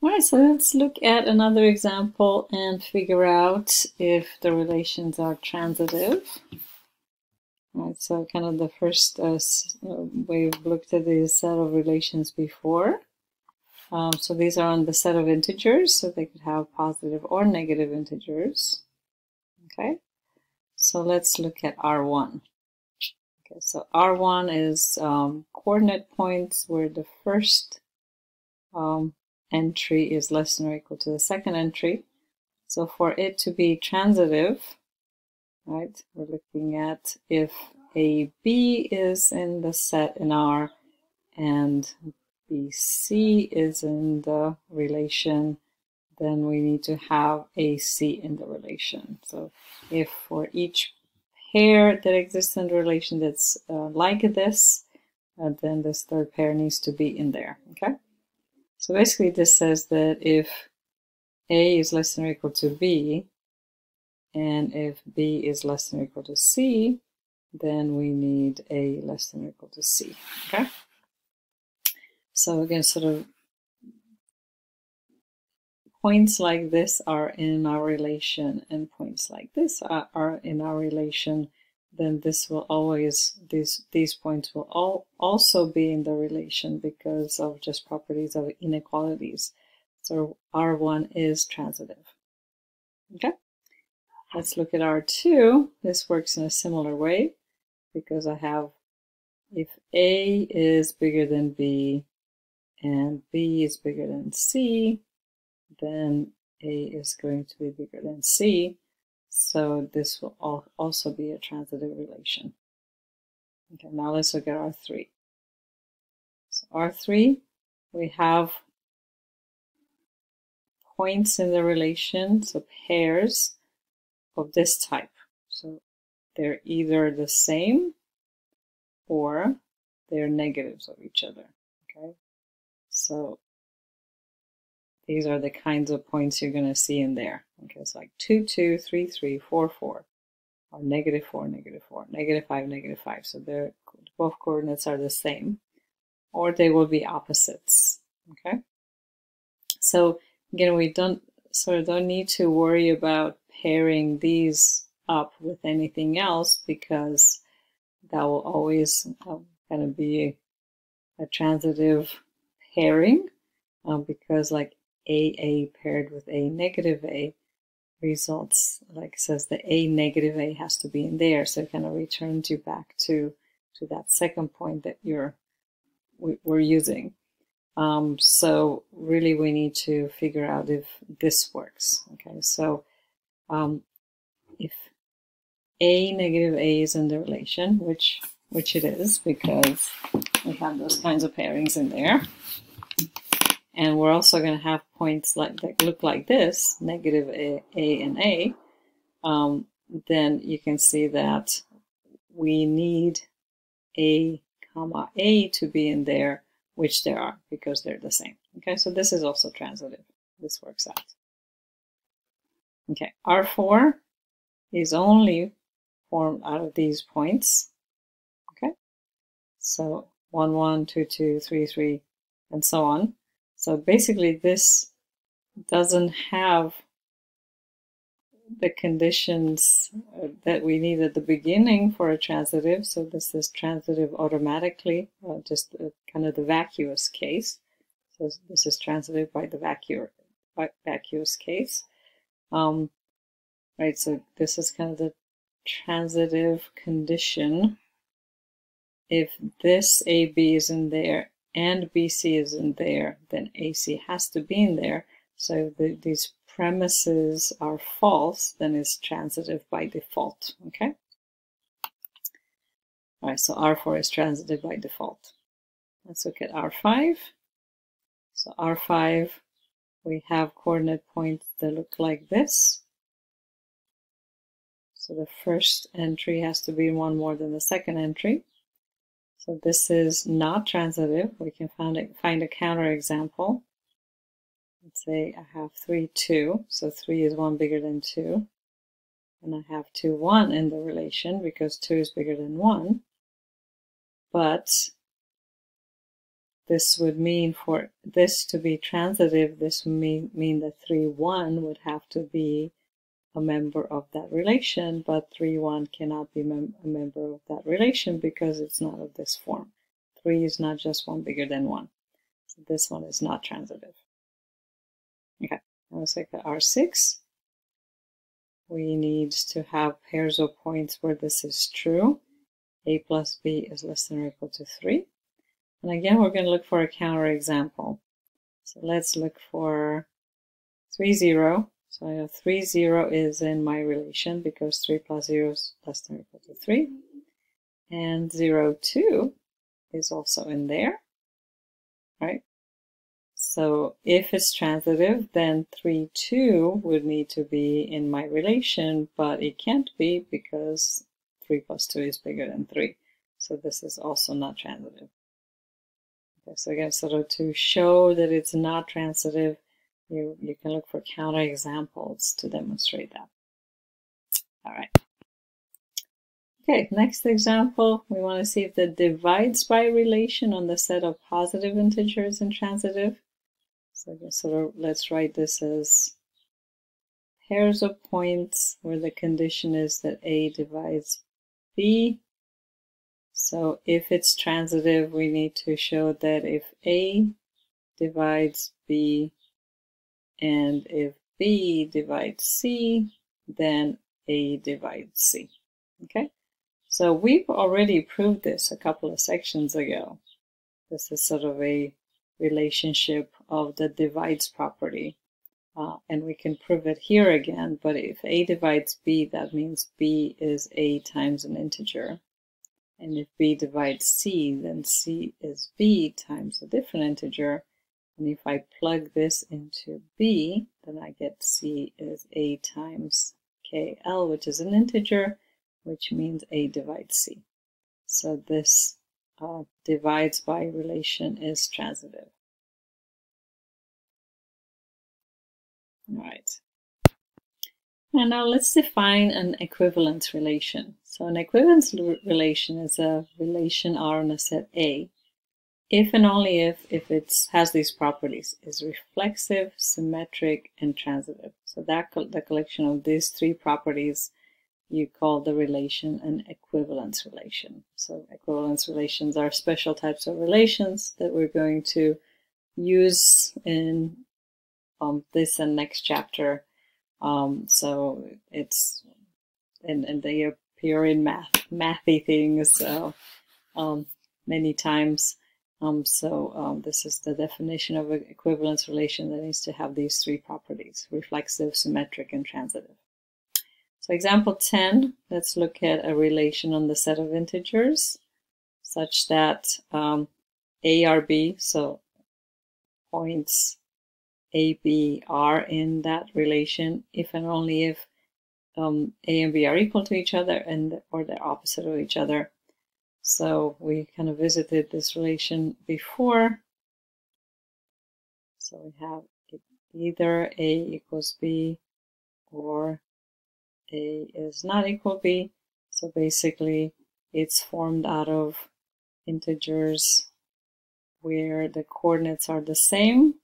All right, so let's look at another example and figure out if the relations are transitive. All right, so kind of the first we've looked at this set of relations before. So these are on the set of integers, so they could have positive or negative integers. Okay, so let's look at R1. Okay, so R1 is coordinate points where the first entry is less than or equal to the second entry. So for it to be transitive, right, we're looking at if AB is in the set in R and BC is in the relation, then we need to have AC in the relation. So if for each pair that exists in the relation that's like this, then this third pair needs to be in there, okay? So basically this says that if A is less than or equal to B, and if B is less than or equal to C, then we need A less than or equal to C, okay? So again, sort of points like this are in our relation, and points like this are in our relation, then this will always, these points will also be in the relation because of just properties of inequalities. So R1 is transitive. Okay, let's look at R2. This works in a similar way because I have, if A is bigger than B and B is bigger than C, then A is going to be bigger than C. So this will also be a transitive relation. Okay, now let's look at R3. So R3, we have points in the relation, so pairs of this type. So they're either the same or they're negatives of each other. Okay, so these are the kinds of points you're going to see in there. Okay, it's like 2, 2, 3, 3, 4, 4, or negative 4, negative 4, negative 5, negative 5. So they're, both coordinates are the same, or they will be opposites. Okay, so again, we don't need to worry about pairing these up with anything else because that will always kind of be a transitive pairing because like AA paired with A negative A results, like it says the A negative A has to be in there, so it kind of returns you back to that second point that we're using. So really we need to figure out if this works. Okay, so if A negative A is in the relation, which it is because we have those kinds of pairings in there, and we're also going to have points like that look like this, negative A and A, then you can see that we need A comma A to be in there, which there are because they're the same. Okay, so this is also transitive. This works out. Okay, R4 is only formed out of these points. Okay, so 1, 1, 2, 2, 3, 3, and so on. So basically this doesn't have the conditions that we need at the beginning for a transitive. So this is transitive automatically, just kind of the vacuous case. So this is transitive by the vacuous case. Right, so this is kind of the transitive condition. If this AB is in there and BC is in there, then AC has to be in there. So these premises are false, then it's transitive by default. Okay. All right, so R4 is transitive by default. Let's look at R5. So R5, we have coordinate points that look like this. So the first entry has to be one more than the second entry. So this is not transitive. We can find a counterexample. Let's say I have 3, 2. So 3 is 1 bigger than 2. And I have 2, 1 in the relation because 2 is bigger than 1. But this would mean for this to be transitive, this would mean that 3,1 would have to be a member of that relation, but 3,1 cannot be a member of that relation because it's not of this form. 3 is not just 1 bigger than 1. So this one is not transitive. Okay, now let's look at R6. We need to have pairs of points where this is true. A plus B is less than or equal to 3. And again, we're going to look for a counterexample. So let's look for 3, 0. So I know 3, 0 is in my relation because 3 plus 0 is less than or equal to 3. And 0, 2 is also in there, right? So if it's transitive, then 3, 2 would need to be in my relation, but it can't be because 3 plus 2 is bigger than 3. So this is also not transitive. Okay, so again, sort of to show that it's not transitive, you can look for counterexamples to demonstrate that. All right. Okay, next example, we want to see if the divides by relation on the set of positive integers is transitive. So sort of let's write this as pairs of points where the condition is that A divides B. So if it's transitive, we need to show that if A divides B and if B divides C, then A divides C. Okay, so we've already proved this a couple of sections ago. This is sort of a relationship of the divides property. And we can prove it here again, but if A divides B, that means B is A times an integer. And if B divides C, then C is B times a different integer. And if I plug this into B, then I get C is A times KL, which is an integer, which means A divides C. So this divides by relation is transitive. All right. And now let's define an equivalence relation. So an equivalence relation is a relation R on a set A, if and only if it has these properties, is reflexive, symmetric, and transitive. So that the collection of these three properties, you call the relation an equivalence relation. So equivalence relations are special types of relations that we're going to use in this and next chapter. So it's and they appear in mathy things many times. This is the definition of an equivalence relation that needs to have these three properties: reflexive, symmetric, and transitive. So example 10, let's look at a relation on the set of integers such that A are B, so points A, B are in that relation if and only if A and B are equal to each other or they're opposite of each other. So we kind of visited this relation before. So we have either A equals B or A is not equal B. So basically it's formed out of integers where the coordinates are the same.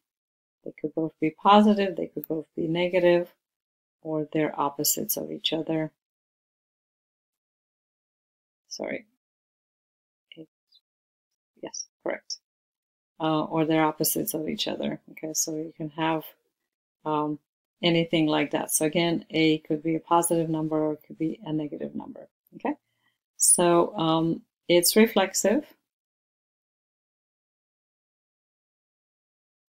They could both be positive, they could both be negative, or they're opposites of each other. Sorry. Yes, correct. Or they're opposites of each other. Okay, so you can have anything like that. So again, A could be a positive number or it could be a negative number. Okay, so it's reflexive.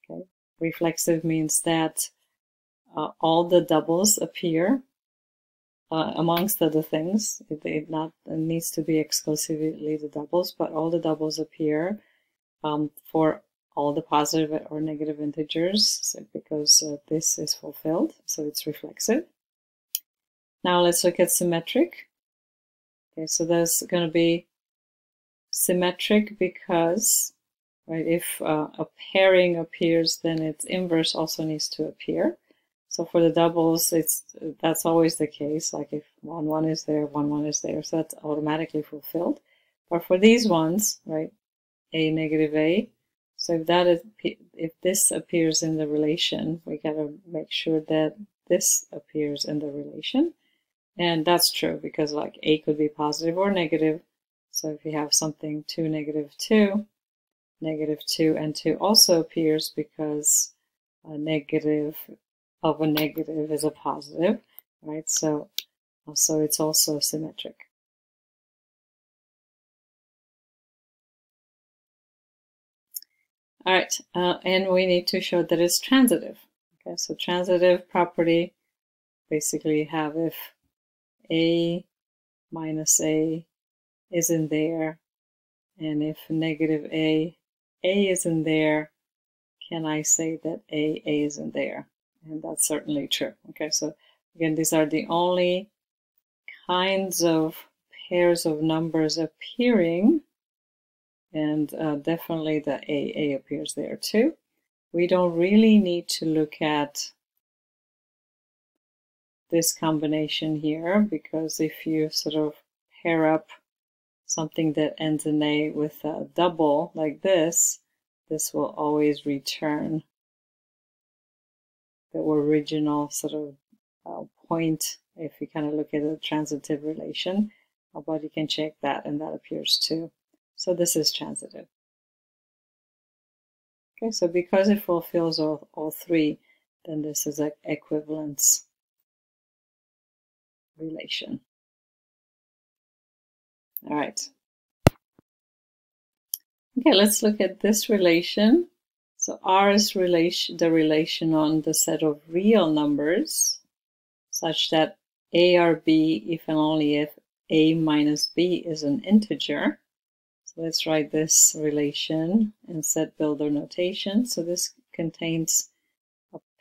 Okay, reflexive means that all the doubles appear amongst other things. It needs to be exclusively the doubles, but all the doubles appear for all the positive or negative integers, so because this is fulfilled, so it's reflexive. Now let's look at symmetric. Okay, so there's going to be symmetric because, right, if a pairing appears, then its inverse also needs to appear. So for the doubles, that's always the case. Like if 1, 1 is there, 1, 1 is there, so that's automatically fulfilled. But for these ones, right, A, negative A, So if this appears in the relation, we gotta make sure that this appears in the relation. And that's true because like A could be positive or negative. So if you have something 2, -2, -2 and 2 also appears because a negative of a negative is a positive, right? So it's also symmetric. All right, and we need to show that it's transitive. Okay, so transitive property, basically have if A minus A isn't there, and if negative A isn't there, can I say that A isn't there? And that's certainly true. Okay, so again, these are the only kinds of pairs of numbers appearing, and definitely the A appears there too. We don't really need to look at this combination here, because if you sort of pair up something that ends in A with a double like this will always return the original sort of point if you kind of look at a transitive relation. But you can check that, and that appears too. So this is transitive. Okay, so because it fulfills all three, then this is an equivalence relation. All right. Okay, let's look at this relation. So R is the relation on the set of real numbers, such that A are B if and only if A minus B is an integer. So let's write this relation in set builder notation. So this contains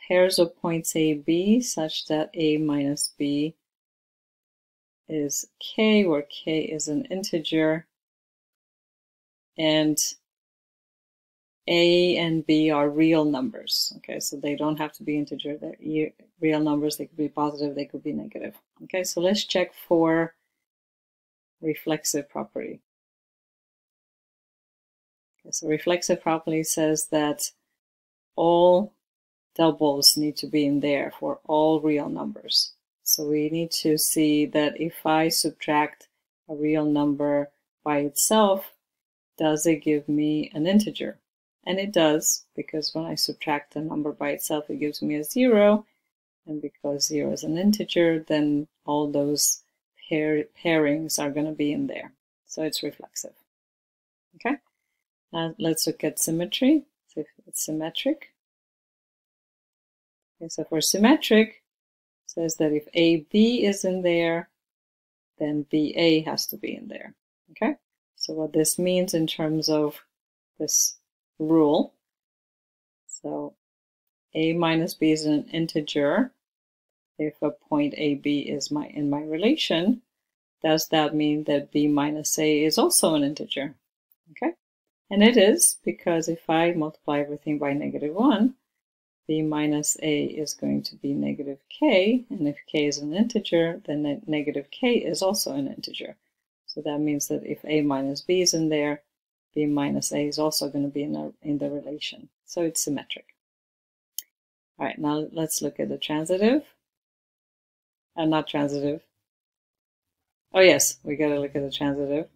pairs of points A, B, such that A minus B is K, where K is an integer, and A and B are real numbers. Okay, so they don't have to be integer. They're real numbers. They could be positive, they could be negative. Okay, so let's check for reflexive property. Okay, so reflexive property says that all doubles need to be in there for all real numbers. So we need to see that if I subtract a real number by itself, does it give me an integer? And it does, because when I subtract a number by itself, it gives me a 0. And because 0 is an integer, then all those pairings are going to be in there. So it's reflexive. Okay, now let's look at symmetry. So if it's symmetric. Okay, so for symmetric, it says that if AB is in there, then BA has to be in there. Okay, so what this means in terms of this rule, so A minus B is an integer. If a point AB is in my relation, does that mean that B minus A is also an integer? Okay, and it is, because if I multiply everything by -1, B minus A is going to be negative K, and if K is an integer, then negative K is also an integer. So that means that if A minus B is in there, B minus A is also going to be in the relation. So it's symmetric. All right, now let's look at the transitive. Not transitive. Oh yes, we got to look at the transitive.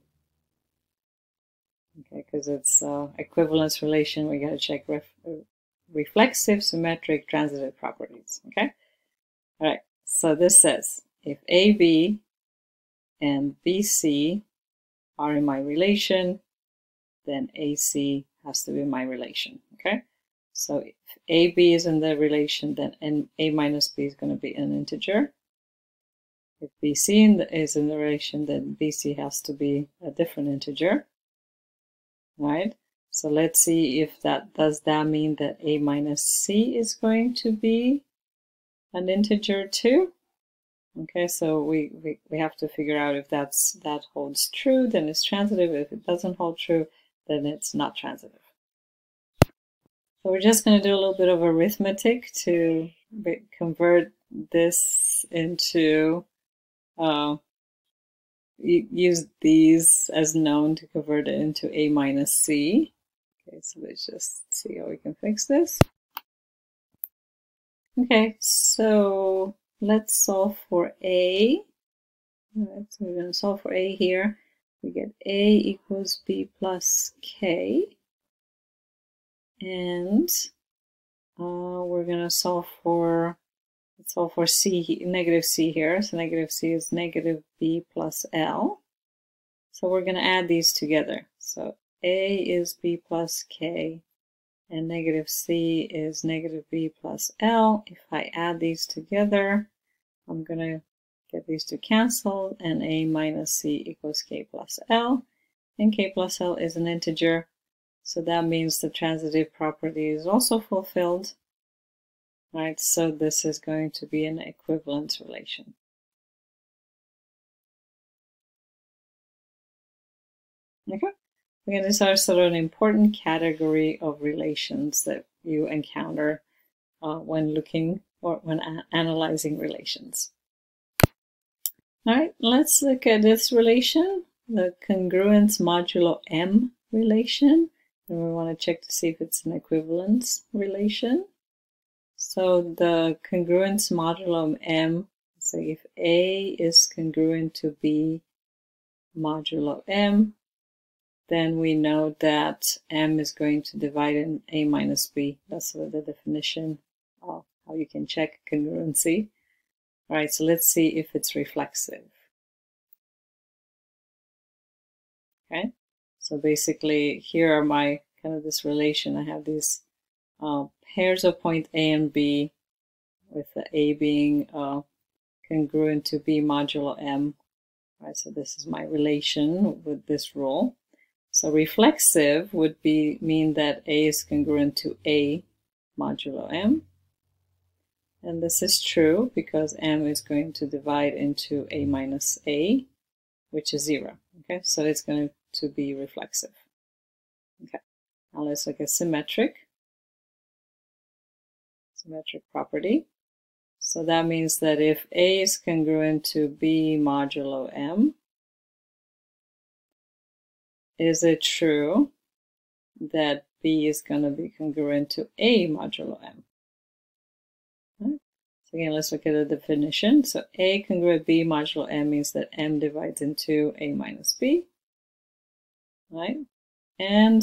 Okay, because it's equivalence relation, we got to check reflexive, symmetric, transitive properties. Okay, all right. So this says if AB and BC are in my relation, then AC has to be my relation. Okay, so if AB is in the relation, then A minus B is going to be an integer. If BC is in the relation, then BC has to be a different integer. Right? So let's see if does that mean that A minus C is going to be an integer too? Okay, so we have to figure out if that holds true, then it's transitive. If it doesn't hold true, then it's not transitive. So we're just going to do a little bit of arithmetic to convert this into, use these as known to convert it into A minus C. Okay, so let's just see how we can fix this. Okay, so let's solve for A. All right, so we're going to solve for A here. We get A equals B plus K. And we're going to solve for, let's solve for C, negative C here. So negative C is negative B plus L. So we're going to add these together. So A is B plus K, and negative C is negative B plus L. If I add these together, I'm going to get these to cancel, and A minus C equals K plus L. And K plus L is an integer, so that means the transitive property is also fulfilled. Right, so this is going to be an equivalence relation. Okay. Again, these are sort of an important category of relations that you encounter when looking or when analyzing relations. All right, let's look at this relation, the congruence modulo M relation. And we want to check to see if it's an equivalence relation. So the congruence modulo M, so if A is congruent to B modulo M, then we know that M is going to divide in A minus B. That's sort of the definition of how you can check congruency. All right, so let's see if it's reflexive. Okay, so basically here are my kind of this relation. I have these pairs of point A and B, with the A being congruent to B modulo M. All right, so this is my relation with this rule. So reflexive would mean that A is congruent to A modulo M. And this is true because M is going to divide into A minus A, which is 0. Okay, so it's going to be reflexive. Okay, now let's look at symmetric property. So that means that if A is congruent to B modulo M, is it true that B is going to be congruent to A modulo M? Right. So again, let's look at the definition. So A congruent B modulo M means that M divides into A minus B, right? And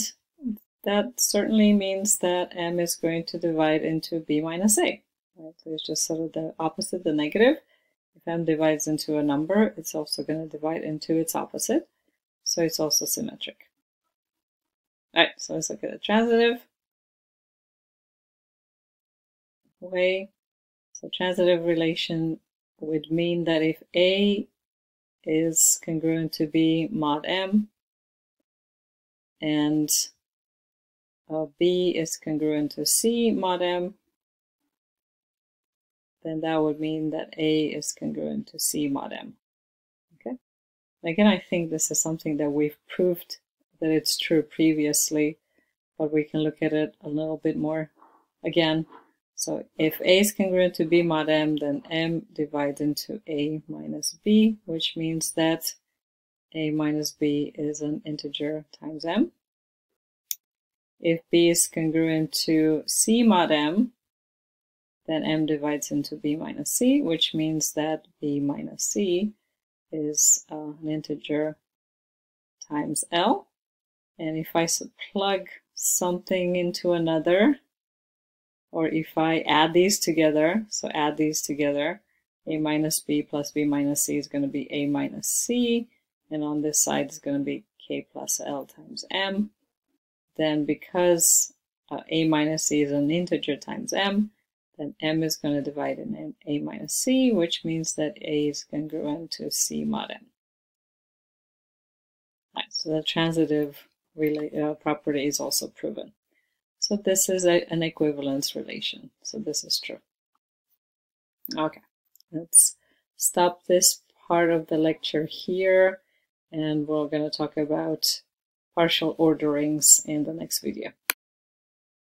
that certainly means that M is going to divide into B minus A, right? So it's just sort of the opposite, the negative. If M divides into a number, it's also going to divide into its opposite. So it's also symmetric. All right, so let's look at the transitive way. So transitive relation would mean that if A is congruent to B mod M and B is congruent to C mod M, then that would mean that A is congruent to C mod M. Okay. Again, I think this is something that we've proved that it's true previously, but we can look at it a little bit more again. So if A is congruent to B mod M, then M divides into A minus B, which means that A minus B is an integer times M. If B is congruent to C mod M, then M divides into B minus C, which means that B minus C is an integer times L. And if I plug something into another, or if I add these together, so add these together, A minus B plus B minus C is going to be A minus C, and on this side is going to be K plus L times M. Then because A minus C is an integer times M, then M is going to divide in A minus C, which means that A is congruent to C mod M. Right, so the transitive property is also proven. So this is an equivalence relation. So this is true. Okay, let's stop this part of the lecture here, and we're going to talk about partial orderings in the next video.